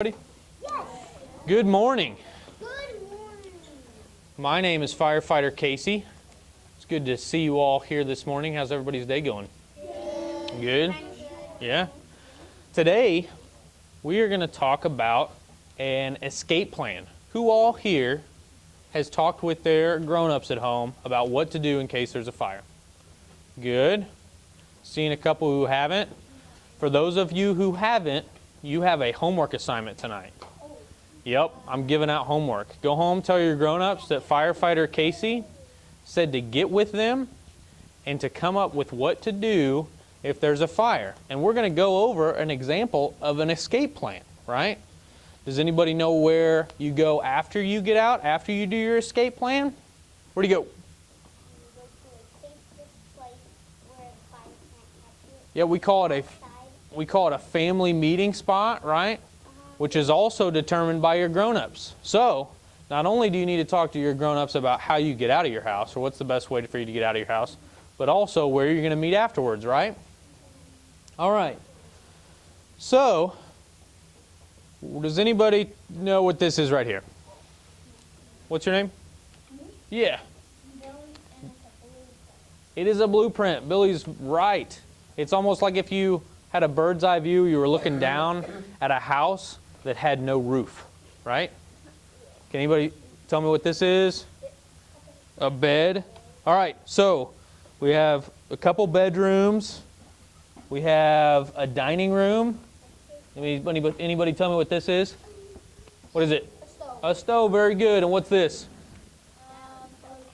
Yes. Good morning. Good morning. My name is Firefighter Casey. It's good to see you all here this morning. How's everybody's day going? Good? Yeah? Today, we are going to talk about an escape plan. Who all here has talked with their grown-ups at home about what to do in case there's a fire? Good. Seen a couple who haven't. For those of you who haven't, you have a homework assignment tonight. Yep, I'm giving out homework. Go home, tell your grown-ups that Firefighter Casey said to get with them and to come up with what to do if there's a fire. And we're going to go over an example of an escape plan, right? Does anybody know where you go after you get out, after you do your escape plan? Where do you go? Yeah, we call it a family meeting spot, right? Which is also determined by your grown-ups. So, not only do you need to talk to your grown-ups about how you get out of your house, or what's the best way for you to get out of your house, but also where you're going to meet afterwards, right? All right. So, does anybody know what this is right here? What's your name? Yeah. It is a blueprint. Billy's right. It's almost like if you had a bird's eye view, you were looking down at a house that had no roof, right? Can anybody tell me what this is? A bed. All right, so we have a couple bedrooms. We have a dining room. Anybody tell me what this is? What is it? A stove. A stove, very good. And what's this?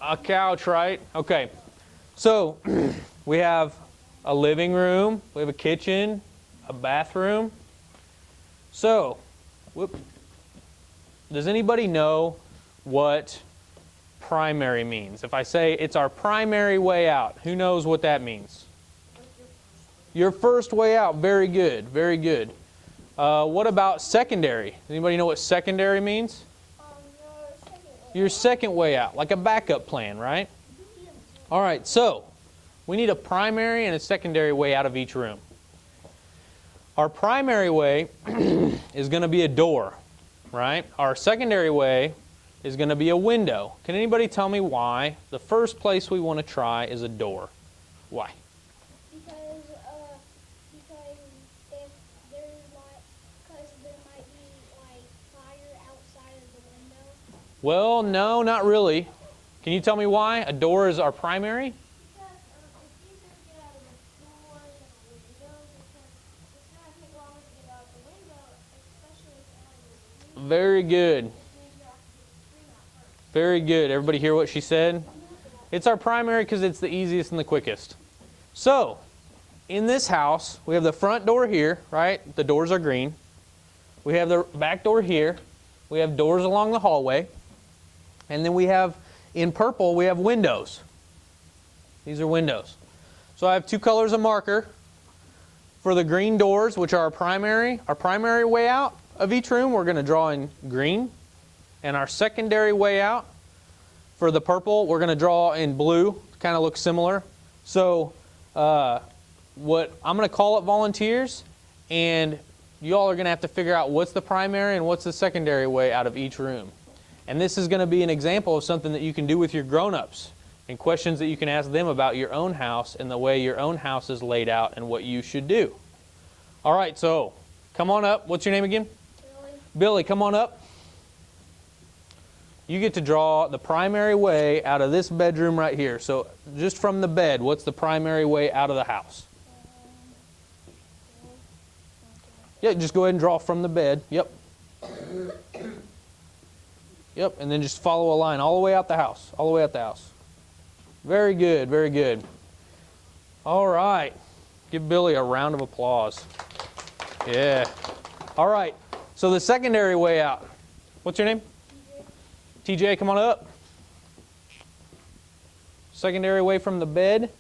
A couch, right? Okay. So we have a living room, we have a kitchen, a bathroom. So, does anybody know what primary means? If I say it's our primary way out, who knows what that means? Your first way out, very good, very good. What about secondary? Anybody know what secondary means? Your second way out, like a backup plan, right? All right, so we need a primary and a secondary way out of each room. Our primary way is going to be a door, right? Our secondary way is going to be a window. Can anybody tell me why the first place we want to try is a door? Why? Because there might be like fire outside of the window. Well, no, not really. Can you tell me why a door is our primary? Very good. Very good. Everybody hear what she said? It's our primary because it's the easiest and the quickest. So, in this house, we have the front door here, right? The doors are green. We have the back door here. We have doors along the hallway. And then we have, in purple, we have windows. These are windows. So I have two colors of marker. For the green doors, which are our primary way out of each room, we're going to draw in green. And our secondary way out, for the purple, we're going to draw in blue. Kind of looks similar. So I'm going to call up volunteers, and you all are going to have to figure out what's the primary and what's the secondary way out of each room. And this is going to be an example of something that you can do with your grown-ups and questions that you can ask them about your own house and the way your own house is laid out and what you should do. All right, so come on up. What's your name again? Billy, come on up. You get to draw the primary way out of this bedroom right here. So just from the bed, what's the primary way out of the house? Yeah, just go ahead and draw from the bed. Yep. Yep, and then just follow a line all the way out the house. All the way out the house. Very good, very good. All right. Give Billy a round of applause. Yeah. All right. So the secondary way out. What's your name? TJ, come on up. Secondary way from the bed.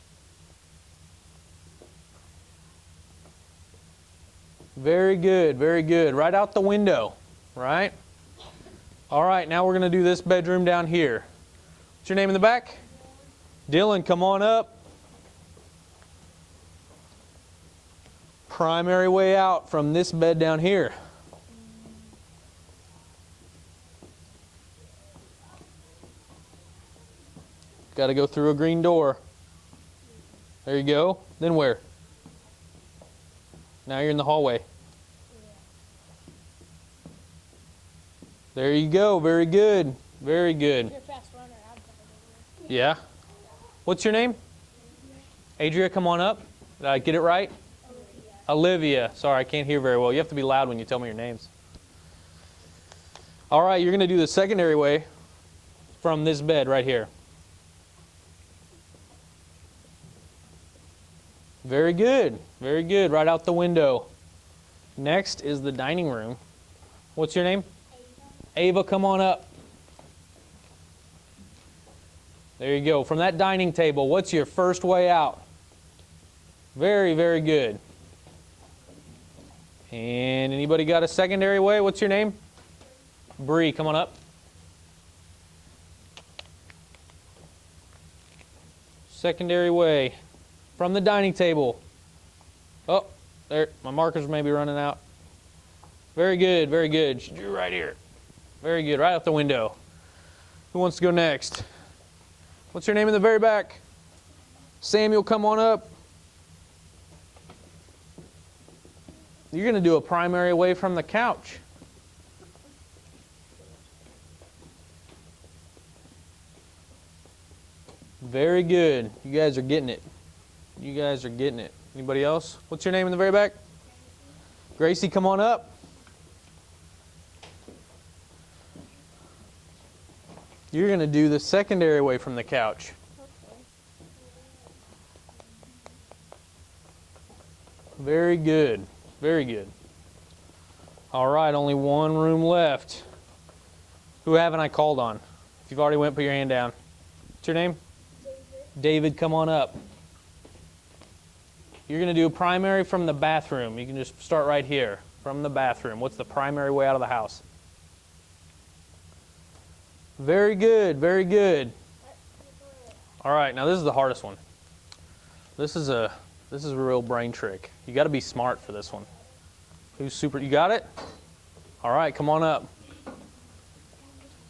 Very good, very good. Right out the window, right? All right, now we're going to do this bedroom down here. What's your name in the back? Dylan, come on up. Primary way out from this bed down here. Got to go through a green door. There you go. Then where? Now you're in the hallway. There you go. Very good. Very good. You're a fast runner. Yeah. What's your name? Adria, come on up. Did I get it right? Olivia. Sorry, I can't hear very well. You have to be loud when you tell me your names. All right, you're going to do the secondary way from this bed right here. Very good. Very good. Right out the window. Next is the dining room. What's your name? Ava, come on up. There you go. From that dining table, what's your first way out? Very, very good. And anybody got a secondary way? What's your name? Bree, come on up. Secondary way from the dining table. Oh, there, my markers may be running out. Very good, very good. She drew right here. Very good, right out the window. Who wants to go next? What's your name in the very back? Samuel, come on up. You're going to do a primary way from the couch. Very good. You guys are getting it. You guys are getting it. Anybody else? What's your name in the very back? Gracie, come on up. You're going to do the secondary way from the couch. Very good. Very good. All right, only one room left. Who haven't I called on? If you've already went, put your hand down. What's your name? David, come on up. You're going to do a primary from the bathroom. You can just start right here, from the bathroom. What's the primary way out of the house? Very good, very good. All right, now this is the hardest one. This is a real brain trick. You got to be smart for this one. Who's super? You got it? All right, come on up.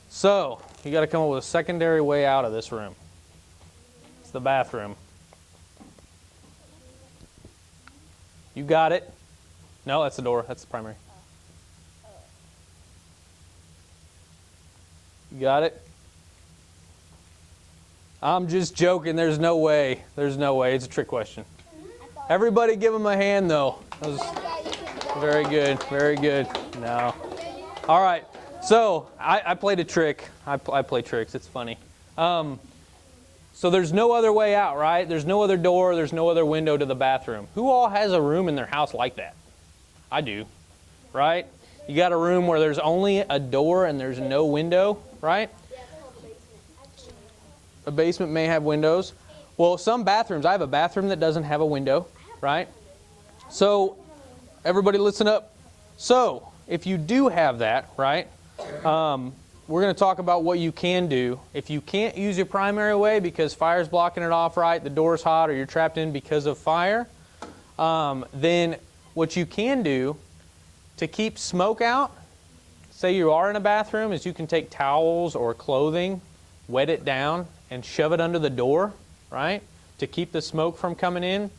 So, you got to come up with a secondary way out of this room. It's the bathroom. You got it? No, that's the door. That's the primary. You got it? I'm just joking. There's no way. There's no way. It's a trick question. Everybody give him a hand, though. That was very good. Very good. No. All right. So, I played a trick. I play tricks. It's funny. So there's no other way out, right? There's no other door. There's no other window to the bathroom. Who all has a room in their house like that? I do, right? You got a room where there's only a door and there's no window, right? A basement may have windows. Well, some bathrooms, I have a bathroom that doesn't have a window, right? So, everybody listen up. So, if you do have that, right, we're going to talk about what you can do. If you can't use your primary way because fire's blocking it off, right, the door's hot, or you're trapped in because of fire, then what you can do to keep smoke out, say you are in a bathroom, is you can take towels or clothing, wet it down, and shove it under the door, right, to keep the smoke from coming in.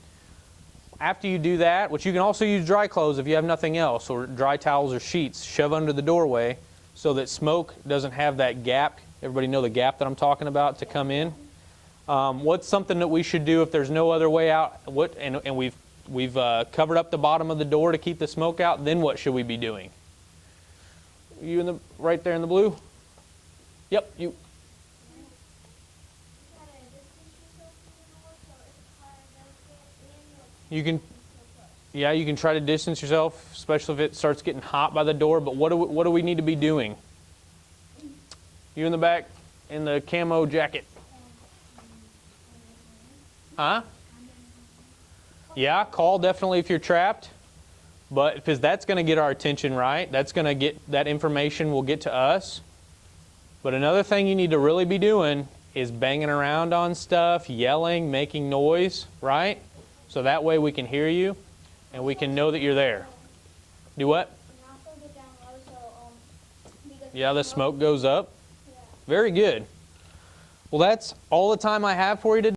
After you do that, which you can also use dry clothes if you have nothing else, or dry towels or sheets, shove under the doorway so that smoke doesn't have that gap. Everybody know the gap that I'm talking about to come in. What's something that we should do if there's no other way out? And we've covered up the bottom of the door to keep the smoke out. Then what should we be doing? You in the right there in the blue? Yep, you. You can, yeah, you can try to distance yourself, especially if it starts getting hot by the door. But what do we need to be doing? You in the back in the camo jacket. Huh? Yeah, call definitely if you're trapped. But because that's going to get our attention, right? That's going to get, that information will get to us. But another thing you need to really be doing is banging around on stuff, yelling, making noise, right? So that way we can hear you and we can know that you're there. Do what? Yeah, the smoke goes up. Very good. Well, that's all the time I have for you today.